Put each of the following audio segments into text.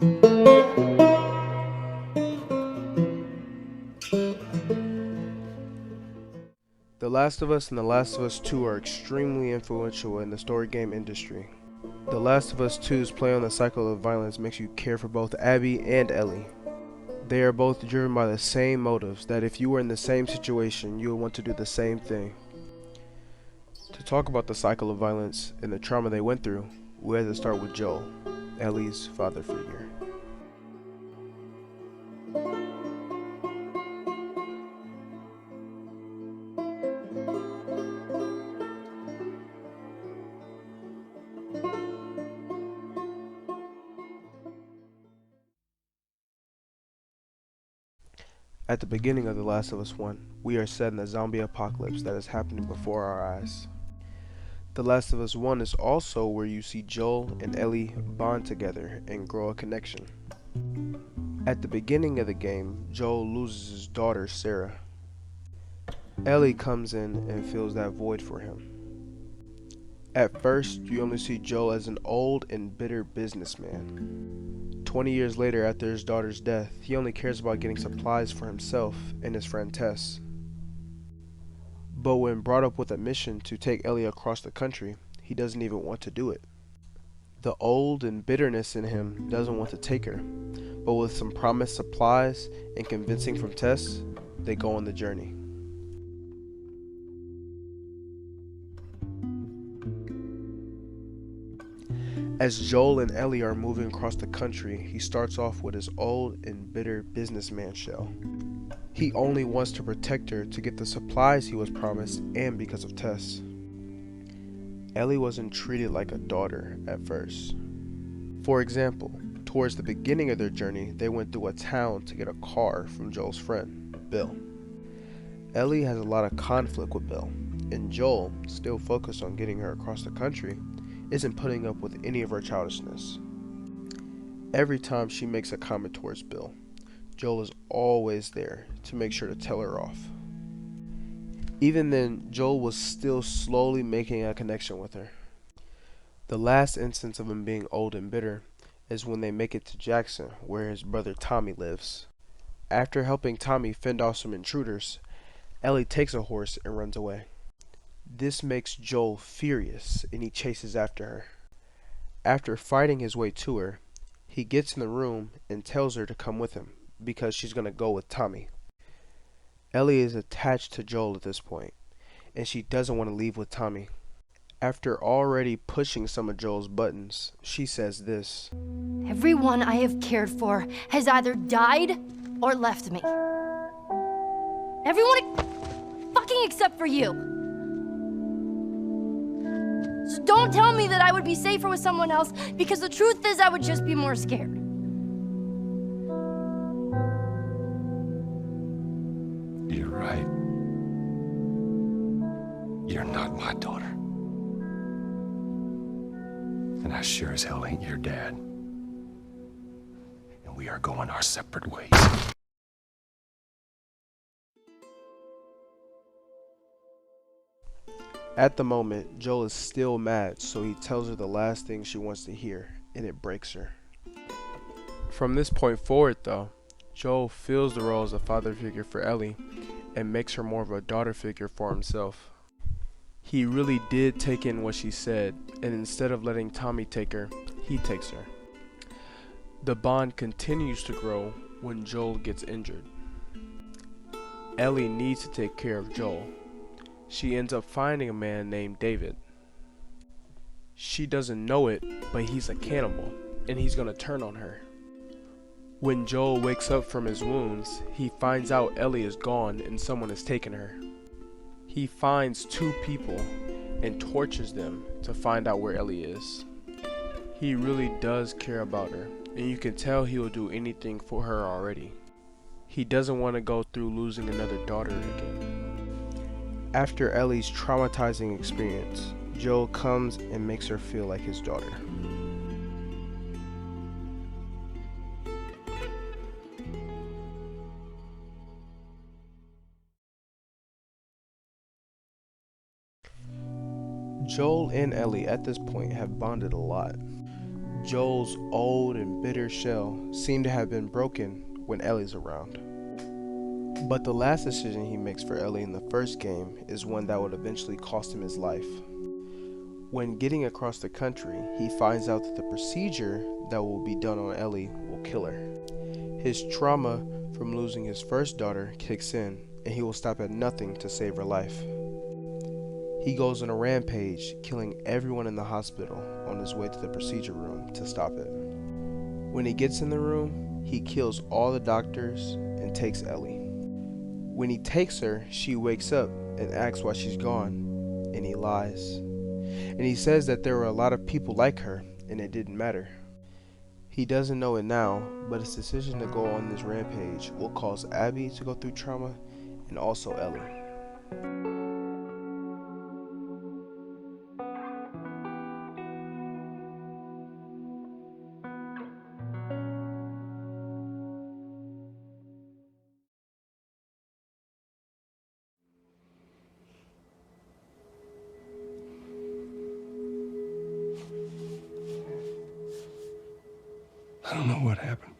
The Last of Us and The Last of Us 2 are extremely influential in the story game industry. The Last of Us 2's play on the cycle of violence makes you care for both Abby and Ellie. They are both driven by the same motives, that if you were in the same situation, you would want to do the same thing. To talk about the cycle of violence and the trauma they went through, we have to start with Joel, Ellie's father figure. At the beginning of The Last of Us 1, we are set in the zombie apocalypse that is happening before our eyes. The Last of Us 1 is also where you see Joel and Ellie bond together and grow a connection. At the beginning of the game, Joel loses his daughter Sarah. Ellie comes in and fills that void for him. At first, you only see Joel as an old and bitter businessman. 20 years later, after his daughter's death, he only cares about getting supplies for himself and his friend Tess. But when brought up with a mission to take Ellie across the country, he doesn't even want to do it. The old and bitterness in him doesn't want to take her, but with some promised supplies and convincing from Tess, they go on the journey. As Joel and Ellie are moving across the country, he starts off with his old and bitter businessman shell. He only wants to protect her to get the supplies he was promised and because of Tess. Ellie wasn't treated like a daughter at first. For example, towards the beginning of their journey, they went through a town to get a car from Joel's friend, Bill. Ellie has a lot of conflict with Bill, and Joel, still focused on getting her across the country, isn't putting up with any of her childishness. Every time she makes a comment towards Bill, Joel is always there to make sure to tell her off. Even then, Joel was still slowly making a connection with her. The last instance of him being old and bitter is when they make it to Jackson, where his brother Tommy lives. After helping Tommy fend off some intruders, Ellie takes a horse and runs away. This makes Joel furious and he chases after her. After fighting his way to her, he gets in the room and tells her to come with him because she's going to go with Tommy. Ellie is attached to Joel at this point, and she doesn't want to leave with Tommy. After already pushing some of Joel's buttons, she says this: "Everyone I have cared for has either died or left me. Everyone fucking except for you. So don't tell me that I would be safer with someone else, because the truth is I would just be more scared." You're right. You're not my daughter. And I sure as hell ain't your dad. And we are going our separate ways. At the moment, Joel is still mad, so he tells her the last thing she wants to hear, and it breaks her. From this point forward, though, Joel fills the role as a father figure for Ellie and makes her more of a daughter figure for himself. He really did take in what she said, and instead of letting Tommy take her, he takes her. The bond continues to grow when Joel gets injured. Ellie needs to take care of Joel. She ends up finding a man named David. She doesn't know it, but he's a cannibal, and he's gonna turn on her. When Joel wakes up from his wounds, he finds out Ellie is gone and someone has taken her. He finds two people and tortures them to find out where Ellie is. He really does care about her, and you can tell he will do anything for her already. He doesn't want to go through losing another daughter again. After Ellie's traumatizing experience, Joel comes and makes her feel like his daughter. Joel and Ellie at this point have bonded a lot. Joel's old and bitter shell seemed to have been broken when Ellie's around. But the last decision he makes for Ellie in the first game is one that would eventually cost him his life. When getting across the country, he finds out that the procedure that will be done on Ellie will kill her. His trauma from losing his first daughter kicks in, and he will stop at nothing to save her life. He goes on a rampage, killing everyone in the hospital on his way to the procedure room to stop it. When he gets in the room, he kills all the doctors and takes Ellie. When he takes her, she wakes up and asks why she's gone, and he lies. And he says that there were a lot of people like her, and it didn't matter. He doesn't know it now, but his decision to go on this rampage will cause Abby to go through trauma, and also Ellie. I don't know what happened.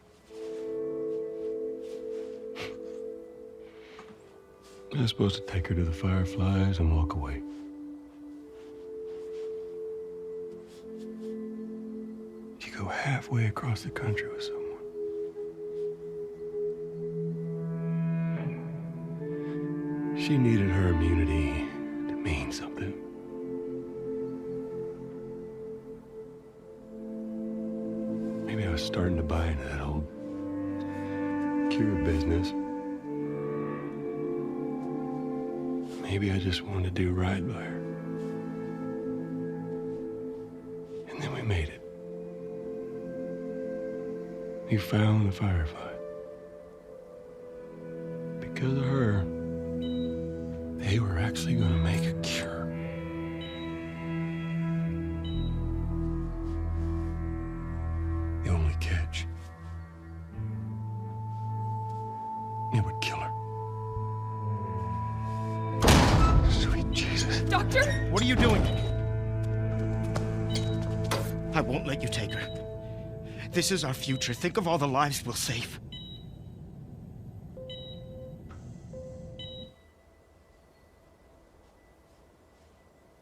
I was supposed to take her to the Fireflies and walk away. You go halfway across the country with someone. She needed her immunity to mean something. Maybe I was starting to buy into that whole cure business. Maybe I just wanted to do right by her. And then we made it. We found the Firefly. Because of her, they were actually going to make a cure. The only catch, it would kill her. Sweet Jesus. Doctor? What are you doing? I won't let you take her. This is our future. Think of all the lives we'll save.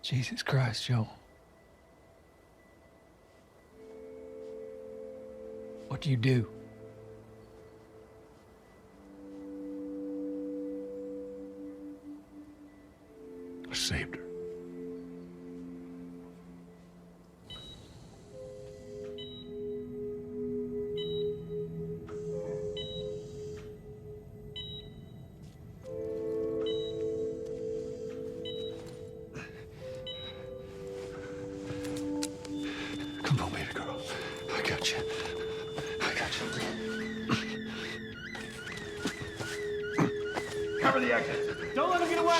Jesus Christ, Joe. What do you do? I saved her. Come on, baby girl. I got you. I got you. Cover the exit. Don't let him get away!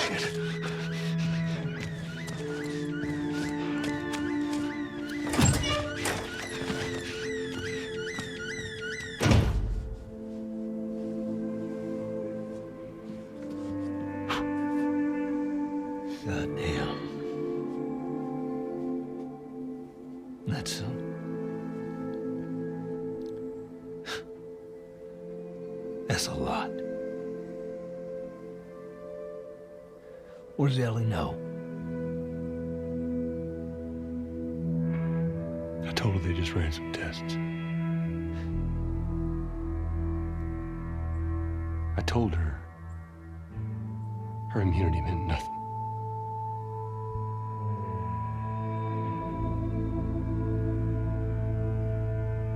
Goddamn. That's that's a lot. What does Ellie know? I told her they just ran some tests. I told her her immunity meant nothing.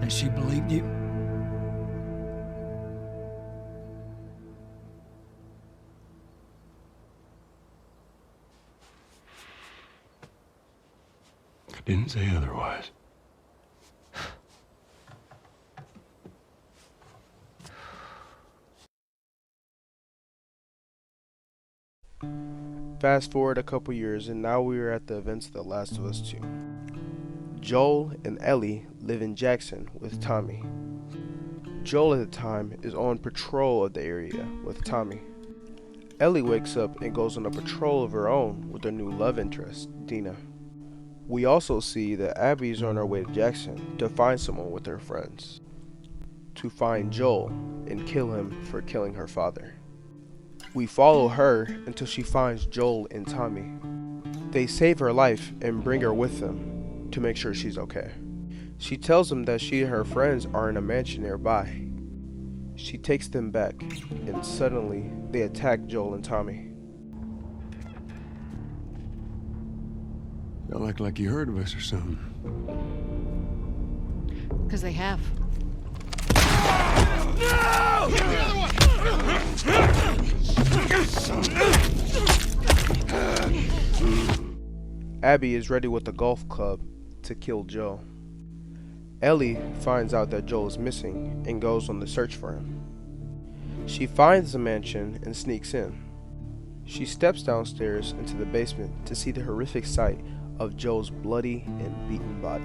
And she believed you? I didn't say otherwise. Fast forward a couple years, and now we are at the events of The Last of Us 2. Joel and Ellie live in Jackson with Tommy. Joel at the time is on patrol of the area with Tommy. Ellie wakes up and goes on a patrol of her own with her new love interest, Dina. We also see that Abby is on her way to Jackson to find someone with her friends, to find Joel and kill him for killing her father. We follow her until she finds Joel and Tommy. They save her life and bring her with them to make sure she's okay. She tells them that she and her friends are in a mansion nearby. She takes them back, and suddenly they attack Joel and Tommy. Y'all act like you heard of us or something. Because they have. Abby is ready with a golf club to kill Joe. Ellie finds out that Joel is missing and goes on the search for him. She finds the mansion and sneaks in. She steps downstairs into the basement to see the horrific sight of Joel's bloody and beaten body.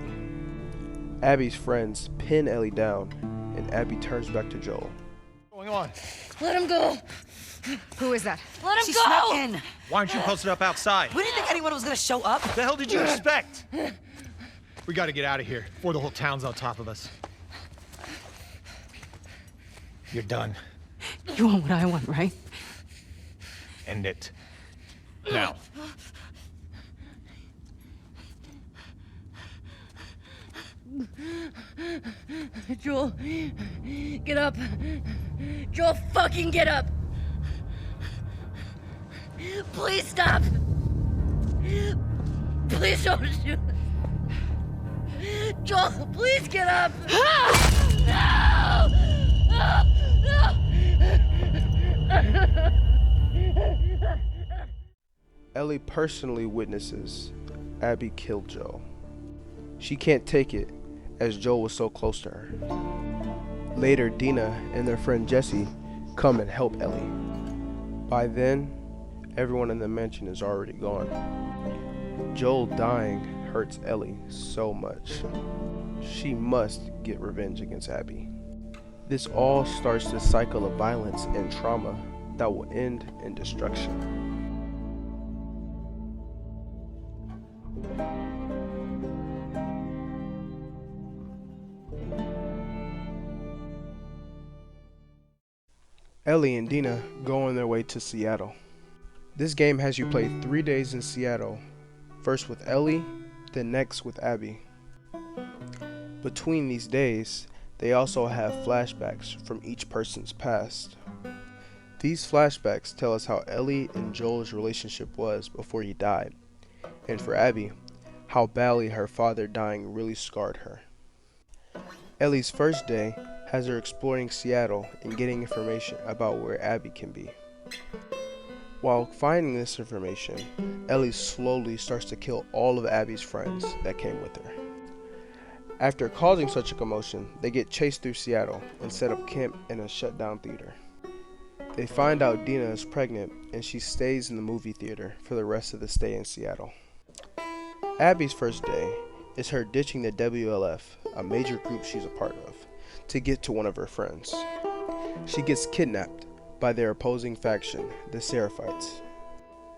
Abby's friends pin Ellie down, and Abby turns back to Joel. What's going on? Let him go. Who is that? Let him She go. snuck in. Why aren't you posted up outside? We didn't think anyone was gonna show up. What the hell did you expect? We gotta get out of here before the whole town's on top of us. You're done. You want what I want, right? End it. Now. Joel, get up. Joel, fucking get up. Please stop. Please don't shoot. Joel, please get up. No! Ellie personally witnesses Abby kill Joel. She can't take it as Joel was so close to her. Later, Dina and their friend Jesse come and help Ellie. By then, everyone in the mansion is already gone. Joel dying hurts Ellie so much. She must get revenge against Abby. This all starts the cycle of violence and trauma that will end in destruction. Ellie and Dina go on their way to Seattle. This game has you play 3 days in Seattle, first with Ellie, then next with Abby. Between these days, they also have flashbacks from each person's past. These flashbacks tell us how Ellie and Joel's relationship was before he died, and for Abby, how badly her father dying really scarred her. Ellie's first day has her exploring Seattle and getting information about where Abby can be. While finding this information, Ellie slowly starts to kill all of Abby's friends that came with her. After causing such a commotion, they get chased through Seattle and set up camp in a shutdown theater. They find out Dina is pregnant and she stays in the movie theater for the rest of the stay in Seattle. Abby's first day is her ditching the WLF, a major group she's a part of, to get to one of her friends. She gets kidnapped by their opposing faction, the Seraphites.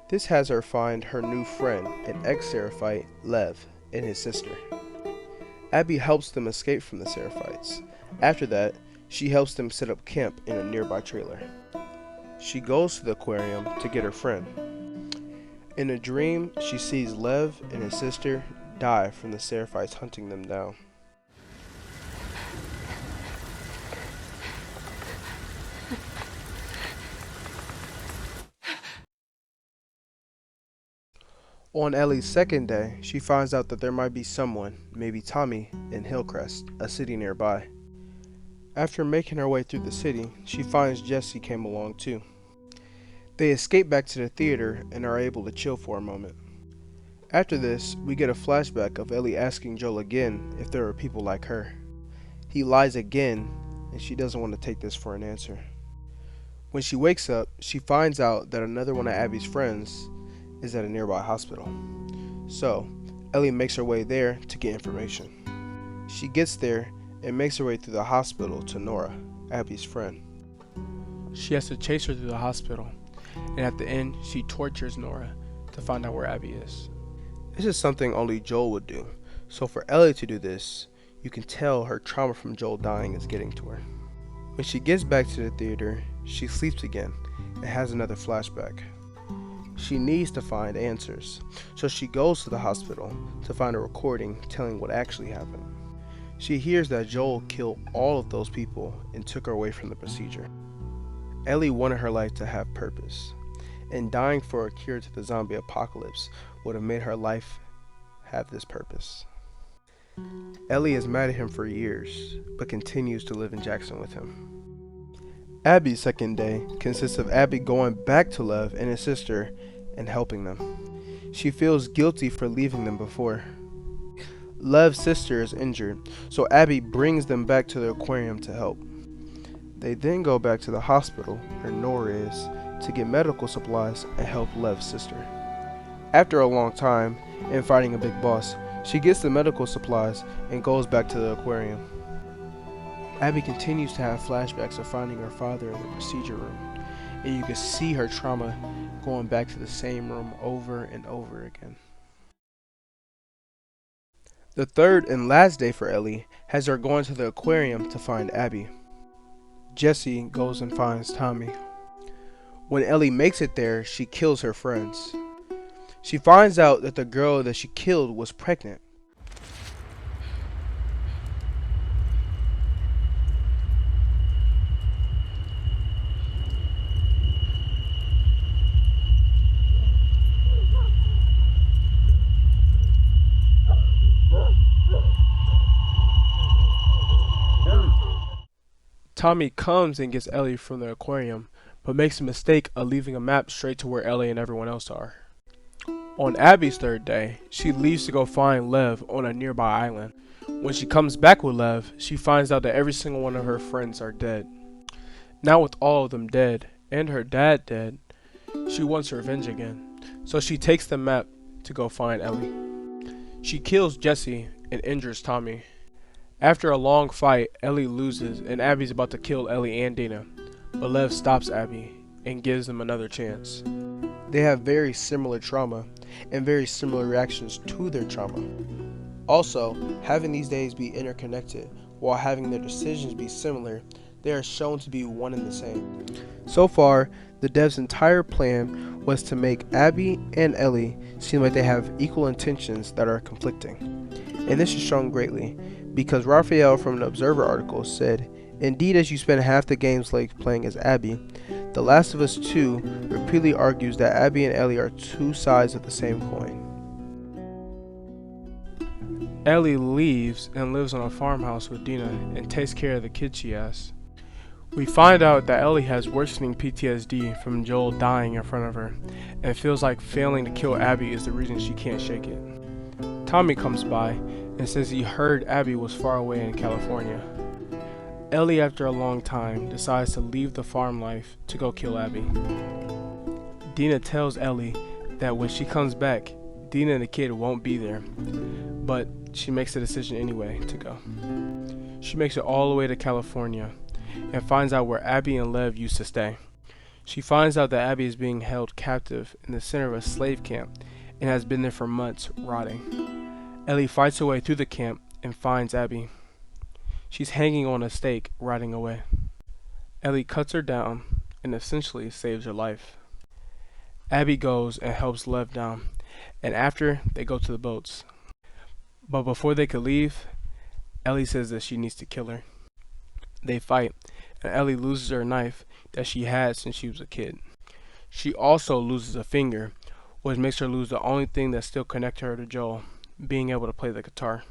This has her find her new friend, an ex-Seraphite, Lev, and his sister. Abby helps them escape from the Seraphites. After that, she helps them set up camp in a nearby trailer. She goes to the aquarium to get her friend. In a dream, she sees Lev and his sister die from the Seraphites hunting them down. On Ellie's second day, she finds out that there might be someone, maybe Tommy, in Hillcrest, a city nearby. After making her way through the city, she finds Jesse came along too. They escape back to the theater and are able to chill for a moment. After this, we get a flashback of Ellie asking Joel again if there are people like her. He lies again, and she doesn't want to take this for an answer. When she wakes up, she finds out that another one of Abby's friends is at a nearby hospital. So, Ellie makes her way there to get information. She gets there and makes her way through the hospital to Nora, Abby's friend. She has to chase her through the hospital, and at the end, she tortures Nora to find out where Abby is. This is something only Joel would do. So for Ellie to do this, you can tell her trauma from Joel dying is getting to her. When she gets back to the theater, she sleeps again and has another flashback. She needs to find answers, so she goes to the hospital to find a recording telling what actually happened. She hears that Joel killed all of those people and took her away from the procedure. Ellie wanted her life to have purpose, and dying for a cure to the zombie apocalypse would have made her life have this purpose. Ellie is mad at him for years, but continues to live in Jackson with him. Abby's second day consists of Abby going back to Lev and his sister and helping them. She feels guilty for leaving them before. Lev's sister is injured, so Abby brings them back to the aquarium to help. They then go back to the hospital, where Nora is, to get medical supplies and help Lev's sister. After a long time, and fighting a big boss, she gets the medical supplies and goes back to the aquarium. Abby continues to have flashbacks of finding her father in the procedure room, and you can see her trauma going back to the same room over and over again. The third and last day for Ellie has her going to the aquarium to find Abby. Jesse goes and finds Tommy. When Ellie makes it there, she kills her friends. She finds out that the girl that she killed was pregnant. Tommy comes and gets Ellie from the aquarium, but makes a mistake of leaving a map straight to where Ellie and everyone else are. On Abby's third day, she leaves to go find Lev on a nearby island. When she comes back with Lev, she finds out that every single one of her friends are dead. Now with all of them dead, and her dad dead, she wants revenge again, so she takes the map to go find Ellie. She kills Jesse and injures Tommy. After a long fight, Ellie loses and Abby's about to kill Ellie and Dina, but Lev stops Abby and gives them another chance. They have very similar trauma and very similar reactions to their trauma. Also, having these days be interconnected while having their decisions be similar, they are shown to be one and the same. So far, the dev's entire plan was to make Abby and Ellie seem like they have equal intentions that are conflicting. And this is shown greatly, because Raphael from an Observer article said, "Indeed, as you spend half the game's length playing as Abby, The Last of Us 2 repeatedly argues that Abby and Ellie are two sides of the same coin." Ellie leaves and lives on a farmhouse with Dina and takes care of the kids she has. We find out that Ellie has worsening PTSD from Joel dying in front of her and feels like failing to kill Abby is the reason she can't shake it. Tommy comes by and says he heard Abby was far away in California. Ellie, after a long time, decides to leave the farm life to go kill Abby. Dina tells Ellie that when she comes back, Dina and the kid won't be there, but she makes the decision anyway to go. She makes it all the way to California and finds out where Abby and Lev used to stay. She finds out that Abby is being held captive in the center of a slave camp and has been there for months, rotting. Ellie fights her way through the camp and finds Abby. She's hanging on a stake, rotting away. Ellie cuts her down and essentially saves her life. Abby goes and helps Lev down, and after, they go to the boats. But before they could leave, Ellie says that she needs to kill her. They fight, and Ellie loses her knife that she had since she was a kid. She also loses a finger, which makes her lose the only thing that still connects her to Joel, being able to play the guitar.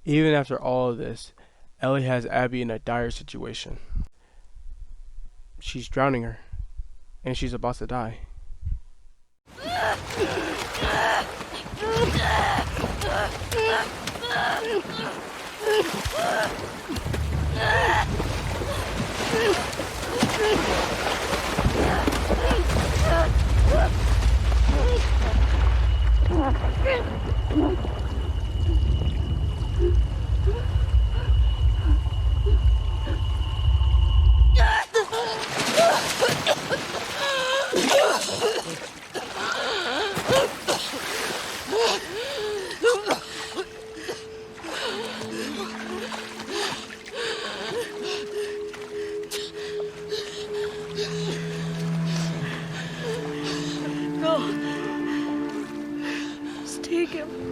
Even after all of this, Ellie has Abby in a dire situation. She's drowning her, and she's about to die. take him.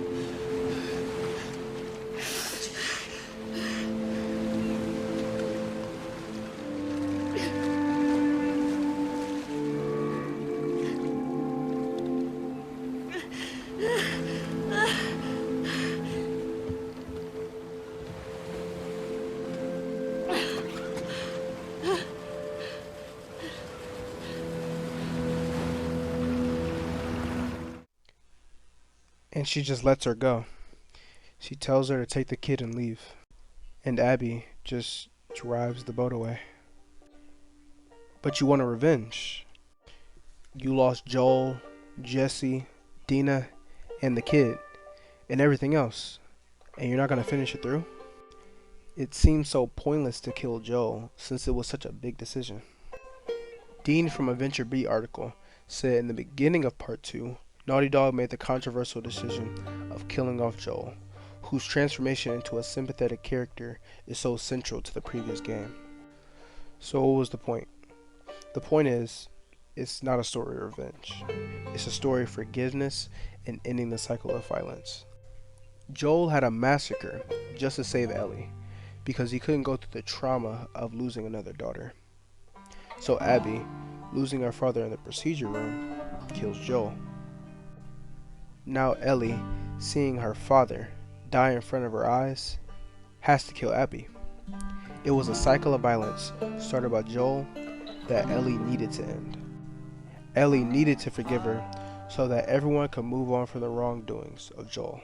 And she just lets her go. She tells her to take the kid and leave. And Abby just drives the boat away. But you want a revenge. You lost Joel, Jesse, Dina, and the kid, and everything else. And you're not going to finish it through? It seems so pointless to kill Joel since it was such a big decision. Dean from a Venture Beat article said in the beginning of part 2, Naughty Dog made the controversial decision of killing off Joel, whose transformation into a sympathetic character is so central to the previous game. So what was the point? The point is, it's not a story of revenge. It's a story of forgiveness and ending the cycle of violence. Joel had a massacre just to save Ellie, because he couldn't go through the trauma of losing another daughter. So Abby, losing her father in the procedure room, kills Joel. Now Ellie, seeing her father die in front of her eyes, has to kill Abby. It was a cycle of violence started by Joel that Ellie needed to end. Ellie needed to forgive her so that everyone could move on from the wrongdoings of Joel.